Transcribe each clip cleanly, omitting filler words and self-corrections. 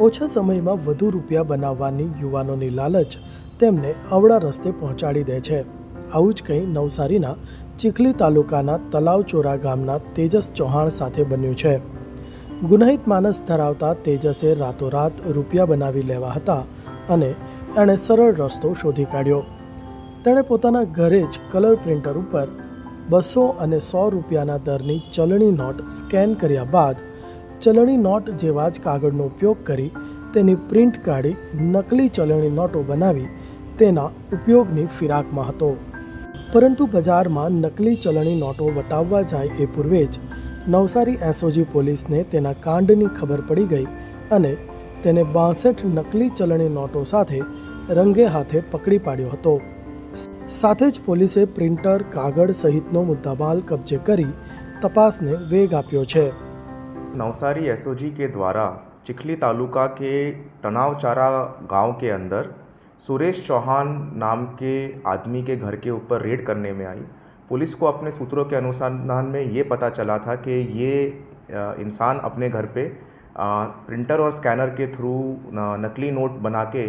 ઓછા સમયમાં વધુ રૂપિયા બનાવવાની યુવાનોની લાલચ તેમને અવળા રસ્તે પહોંચાડી દે છે. આવું જ કંઈ નવસારીના ચીખલી તાલુકાના તલાવચોરા ગામના તેજસ ચૌહાણ સાથે બન્યું છે. ગુનાહિત માનસ ધરાવતા તેજસે રાતોરાત રૂપિયા બનાવી લેવા હતા અને એણે સરળ રસ્તો શોધી કાઢ્યો. તેણે પોતાના ઘરે જ કલર પ્રિન્ટર ઉપર 200 અને 100 રૂપિયાના દરની ચલણી નોટ સ્કેન કર્યા બાદ ચલણી નોટ જેવા જ કાગળનો ઉપયોગ કરી તેની પ્રિન્ટ કાઢી નકલી ચલણી નોટો બનાવી તેના ઉપયોગની ફિરાકમાં હતો. પરંતુ બજારમાં નકલી ચલણી નોટો વટાવવા જાય એ પૂર્વે જ નવસારી એસઓજી પોલીસને તેના કાંડની ખબર પડી ગઈ અને તેને 62 નકલી ચલણી નોટો સાથે રંગે હાથે પકડી પાડ્યો હતો. સાથે જ પોલીસે પ્રિન્ટર, કાગળ સહિતનો મુદ્દામાલ કબજે કરી तपासने वेग आप्यो છે. नवसारी एसओजी के द्वारा चिखली तालुका के तनावचारा गांव के अंदर सुरेश चौहान नाम के आदमी के घर के ऊपर रेड करने में आई। पुलिस को अपने सूत्रों के अनुसंधान में ये पता चला था कि ये इंसान अपने घर पे प्रिंटर और स्कैनर के थ्रू नकली नोट बना के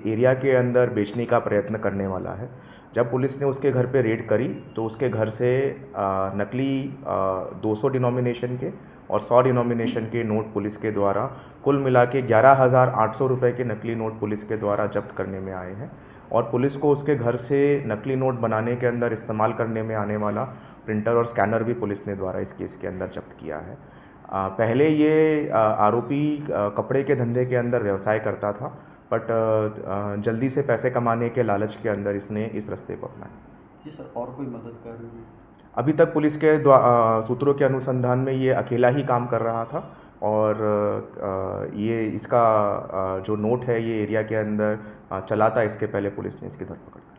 एरिया के अंदर बेचने का प्रयत्न करने वाला है। जब पुलिस ने उसके घर पे रेड करी तो उसके घर से नकली 200 डिनोमिनेशन के और 100 डिनोमिनेशन के नोट पुलिस के द्वारा कुल मिला के 11,800 रुपये के नकली नोट पुलिस के द्वारा जब्त करने में आए हैं। और पुलिस को उसके घर से नकली नोट बनाने के अंदर इस्तेमाल करने में आने वाला प्रिंटर और स्कैनर भी पुलिस ने द्वारा इस केस के अंदर जब्त किया है। पहले ये आरोपी कपड़े के धंधे के अंदर व्यवसाय करता था, बट जल्दी से पैसे कमाने के लालच के अंदर इसने इस रास्ते को अपनाया। जी सर, और कोई मदद कर रही है? अभी तक पुलिस के सूत्रों के अनुसंधान में ये अकेला ही काम कर रहा था और ये इसका जो नोट है ये एरिया के अंदर चलाता, इसके पहले पुलिस ने इसकी धरपकड़ कर ली।